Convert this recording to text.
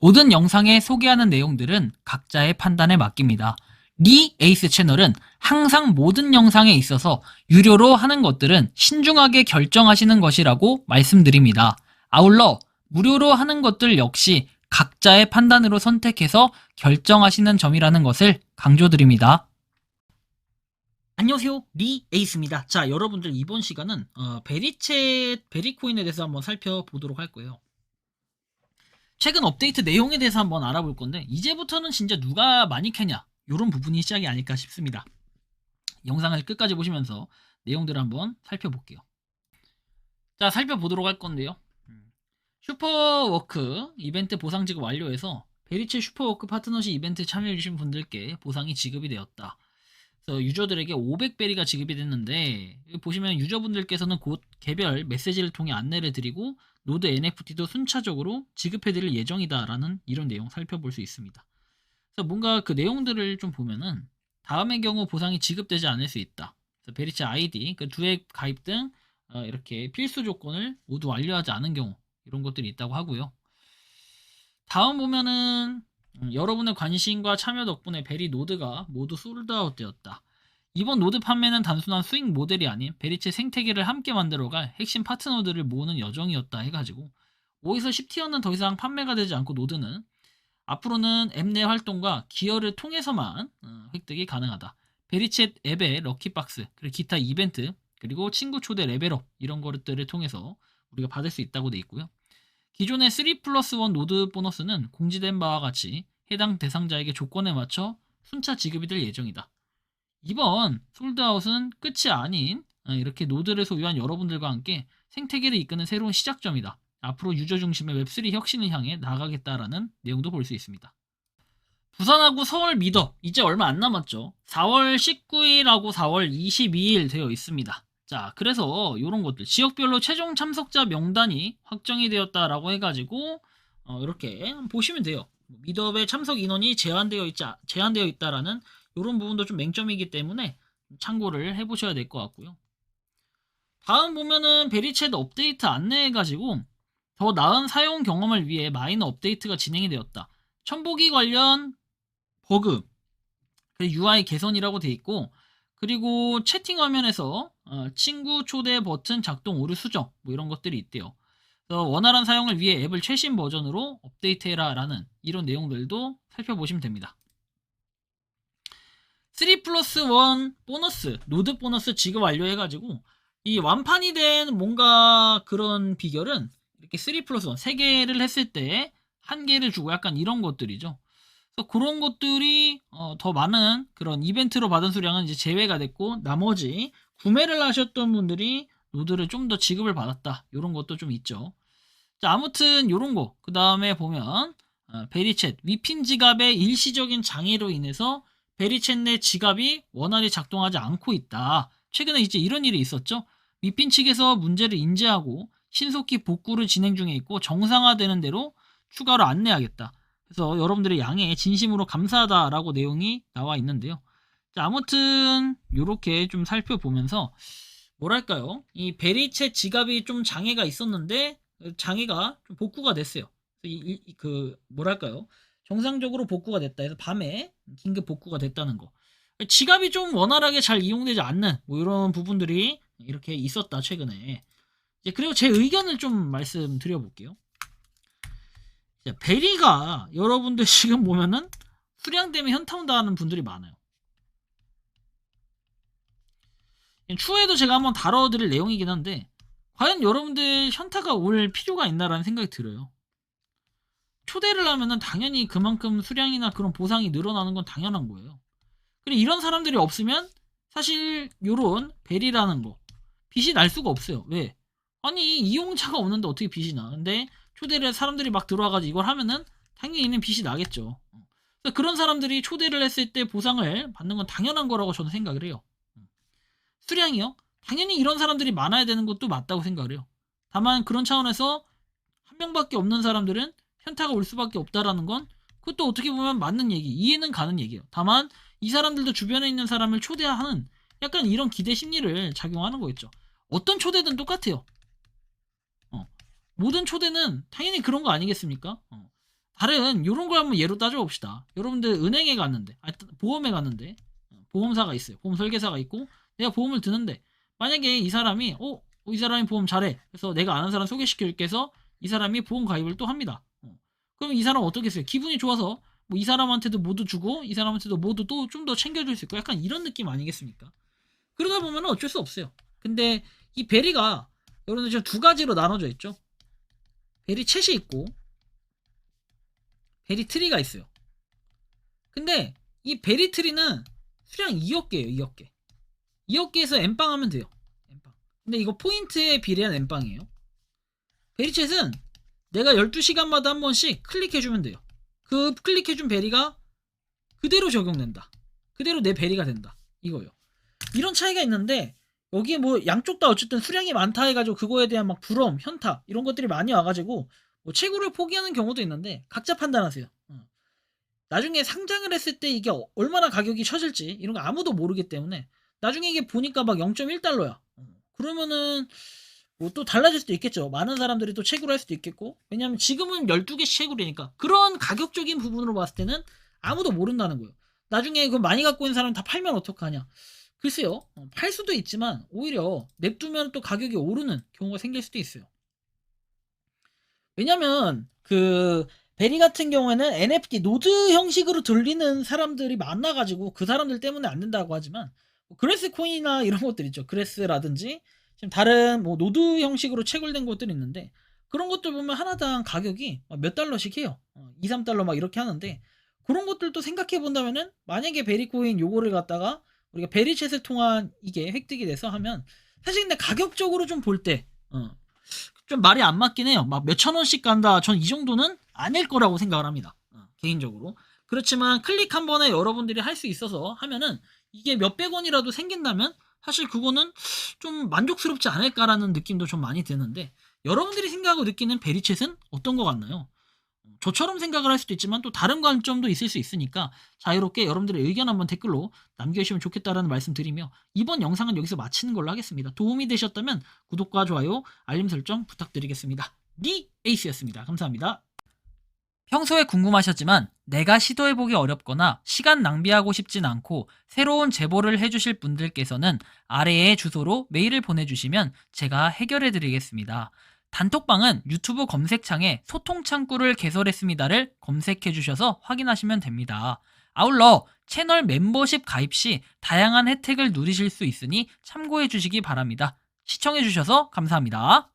모든 영상에 소개하는 내용들은 각자의 판단에 맡깁니다. 리 에이스 채널은 항상 모든 영상에 있어서 유료로 하는 것들은 신중하게 결정하시는 것이라고 말씀드립니다. 아울러 무료로 하는 것들 역시 각자의 판단으로 선택해서 결정하시는 점이라는 것을 강조드립니다. 안녕하세요, 리 에이스입니다. 자, 여러분들 이번 시간은 베리챗 베리코인에 대해서 한번 살펴보도록 할 거예요. 최근 업데이트 내용에 대해서 한번 알아볼 건데, 이제부터는 진짜 누가 많이 캐냐, 이런 부분이 시작이 아닐까 싶습니다. 영상을 끝까지 보시면서 내용들을 한번 살펴볼게요. 자, 살펴보도록 할 건데요. 슈퍼워크 이벤트 보상 지급 완료해서 베리챗 슈퍼워크 파트너십 이벤트 참여해주신 분들께 보상이 지급이 되었다. 그래서 유저들에게 500베리가 지급이 됐는데, 여기 보시면 유저분들께서는 곧 개별 메시지를 통해 안내를 드리고 노드 NFT도 순차적으로 지급해드릴 예정이다라는 이런 내용 살펴볼 수 있습니다. 그래서 뭔가 그 내용들을 좀 보면은 다음의 경우 보상이 지급되지 않을 수 있다. 그래서 베리챗 아이디, 그 두액 가입 등 이렇게 필수 조건을 모두 완료하지 않은 경우, 이런 것들이 있다고 하고요. 다음 보면은 여러분의 관심과 참여 덕분에 베리 노드가 모두 솔드아웃 되었다. 이번 노드 판매는 단순한 수익 모델이 아닌 베리챗 생태계를 함께 만들어갈 핵심 파트너들을 모으는 여정이었다 해가지고 5에서 10티어는 더 이상 판매가 되지 않고 노드는 앞으로는 앱 내 활동과 기여를 통해서만 획득이 가능하다. 베리챗 앱의 럭키박스, 그리고 기타 이벤트, 그리고 친구 초대 레벨업, 이런 것들을 통해서 우리가 받을 수 있다고 되어 있고요. 기존의 3+1 노드 보너스는 공지된 바와 같이 해당 대상자에게 조건에 맞춰 순차 지급이 될 예정이다. 이번 솔드아웃은 끝이 아닌 이렇게 노드를 소유한 여러분들과 함께 생태계를 이끄는 새로운 시작점이다. 앞으로 유저 중심의 웹3 혁신을 향해 나가겠다라는 내용도 볼 수 있습니다. 부산하고 서울 미더 이제 얼마 안 남았죠. 4월 19일하고 4월 22일 되어 있습니다. 자, 그래서 이런 것들 지역별로 최종 참석자 명단이 확정이 되었다라고 해가지고 이렇게 보시면 돼요. 미더의 참석 인원이 제한되어 있다라는 이런 부분도 좀 맹점이기 때문에 참고를 해보셔야 될 것 같고요. 다음 보면은 베리챗 업데이트 안내해가지고 더 나은 사용 경험을 위해 마이너 업데이트가 진행이 되었다. 첨부기 관련 버그, 그리고 UI 개선이라고 되어 있고, 그리고 채팅 화면에서 친구 초대 버튼 작동 오류 수정, 뭐 이런 것들이 있대요. 그래서 원활한 사용을 위해 앱을 최신 버전으로 업데이트해라 라는 이런 내용들도 살펴보시면 됩니다. 3+1 보너스, 노드 보너스 지급 완료해가지고 이 완판이 된 뭔가 그런 비결은 이렇게 3+1, 3개를 했을 때 1개를 주고 약간 이런 것들이죠. 그래서 그런 것들이 더 많은 그런 이벤트로 받은 수량은 이제 제외가 됐고, 나머지 구매를 하셨던 분들이 노드를 좀 더 지급을 받았다, 이런 것도 좀 있죠. 자, 아무튼 이런 거, 그 다음에 보면 베리챗 위핀 지갑의 일시적인 장애로 인해서 베리챗 내 지갑이 원활히 작동하지 않고 있다. 최근에 이제 이런 일이 있었죠. 위핀 측에서 문제를 인지하고 신속히 복구를 진행 중에 있고 정상화되는 대로 추가로 안내하겠다. 그래서 여러분들의 양해에 진심으로 감사하다라고 내용이 나와 있는데요. 자, 아무튼 이렇게 좀 살펴보면서 뭐랄까요, 이 베리챗 지갑이 좀 장애가 있었는데 장애가 좀 복구가 됐어요. 뭐랄까요, 정상적으로 복구가 됐다 해서 밤에 긴급 복구가 됐다는 거. 지갑이 좀 원활하게 잘 이용되지 않는 뭐 이런 부분들이 이렇게 있었다 최근에. 이제 그리고 제 의견을 좀 말씀드려볼게요. 베리가 여러분들 지금 보면은 수량 때문에 현타 온다는 분들이 많아요. 추후에도 제가 한번 다뤄드릴 내용이긴 한데, 과연 여러분들 현타가 올 필요가 있나라는 생각이 들어요. 초대를 하면은 당연히 그만큼 수량이나 그런 보상이 늘어나는 건 당연한 거예요. 그리고 이런 사람들이 없으면 사실 요런 베리라는 거 빚이 날 수가 없어요. 왜? 아니, 이용자가 없는데 어떻게 빚이 나? 근데 초대를 사람들이 막 들어와가지고 이걸 하면은 당연히 있는 빚이 나겠죠. 그래서 그런 사람들이 초대를 했을 때 보상을 받는 건 당연한 거라고 저는 생각을 해요. 수량이요? 당연히 이런 사람들이 많아야 되는 것도 맞다고 생각을 해요. 다만 그런 차원에서 한 명밖에 없는 사람들은 현타가 올 수밖에 없다라는 건 그것도 어떻게 보면 맞는 얘기, 이해는 가는 얘기예요. 다만 이 사람들도 주변에 있는 사람을 초대하는 약간 이런 기대 심리를 작용하는 거겠죠. 어떤 초대든 똑같아요. 모든 초대는 당연히 그런 거 아니겠습니까? 다른 요런 걸 한번 예로 따져봅시다. 여러분들 은행에 갔는데, 보험에 갔는데, 보험사가 있어요. 보험 설계사가 있고, 내가 보험을 드는데, 만약에 이 사람이, 이 사람이 보험 잘해. 그래서 내가 아는 사람 소개시켜줄게 해서 이 사람이 보험 가입을 또 합니다. 그럼 이 사람은 어떻게 했어요? 기분이 좋아서 뭐 이 사람한테도 모두 주고 이 사람한테도 모두 또 좀 더 챙겨줄 수 있고 약간 이런 느낌 아니겠습니까? 그러다 보면 어쩔 수 없어요. 근데 이 베리가 여러분들 지금 두 가지로 나눠져 있죠. 베리 챗이 있고 베리 트리가 있어요. 근데 이 베리 트리는 수량 2억 개예요. 2억 개. 2억 개에서 N빵 하면 돼요. N빵. 근데 이거 포인트에 비례한 N빵이에요. 베리 챗은 내가 12시간마다 한 번씩 클릭해주면 돼요. 그 클릭해준 베리가 그대로 적용된다. 그대로 내 베리가 된다. 이거요. 이런 차이가 있는데 여기에 뭐 양쪽 다 어쨌든 수량이 많다 해가지고 그거에 대한 막 부러움, 현타 이런 것들이 많이 와가지고 뭐 채굴을 포기하는 경우도 있는데 각자 판단하세요. 나중에 상장을 했을 때 이게 얼마나 가격이 쳐질지 이런 거 아무도 모르기 때문에 나중에 이게 보니까 막 0.1달러야. 그러면은 뭐 또 달라질 수도 있겠죠. 많은 사람들이 또 채굴할 수도 있겠고. 왜냐면 지금은 12개씩 채굴이니까. 그런 가격적인 부분으로 봤을 때는 아무도 모른다는 거예요. 나중에 그 많이 갖고 있는 사람 다 팔면 어떡하냐. 글쎄요. 팔 수도 있지만 오히려 냅두면 또 가격이 오르는 경우가 생길 수도 있어요. 왜냐면 그 베리 같은 경우에는 NFT 노드 형식으로 돌리는 사람들이 많아가지고 그 사람들 때문에 안 된다고 하지만 그래스 코인이나 이런 것들 있죠. 그래스라든지 지금 다른 뭐 노드 형식으로 채굴된 것들이 있는데 그런 것들 보면 하나당 가격이 몇 달러씩 해요. 2, 3달러 막 이렇게 하는데 그런 것들도 생각해 본다면은 만약에 베리코인 요거를 갖다가 우리가 베리챗을 통한 이게 획득이 돼서 하면 사실 근데 가격적으로 좀 볼 때 좀 말이 안 맞긴 해요. 막 몇천 원씩 간다. 전 이 정도는 아닐 거라고 생각을 합니다. 개인적으로. 그렇지만 클릭 한 번에 여러분들이 할 수 있어서 하면은 이게 몇백 원이라도 생긴다면 사실 그거는 좀 만족스럽지 않을까라는 느낌도 좀 많이 드는데 여러분들이 생각하고 느끼는 베리챗은 어떤 것 같나요? 저처럼 생각을 할 수도 있지만 또 다른 관점도 있을 수 있으니까 자유롭게 여러분들의 의견 한번 댓글로 남겨주시면 좋겠다라는 말씀 드리며 이번 영상은 여기서 마치는 걸로 하겠습니다. 도움이 되셨다면 구독과 좋아요, 알림 설정 부탁드리겠습니다. 니 에이스였습니다. 감사합니다. 평소에 궁금하셨지만 내가 시도해보기 어렵거나 시간 낭비하고 싶진 않고 새로운 제보를 해주실 분들께서는 아래의 주소로 메일을 보내주시면 제가 해결해드리겠습니다. 단톡방은 유튜브 검색창에 소통창구를 개설했습니다를 검색해주셔서 확인하시면 됩니다. 아울러 채널 멤버십 가입 시 다양한 혜택을 누리실 수 있으니 참고해주시기 바랍니다. 시청해주셔서 감사합니다.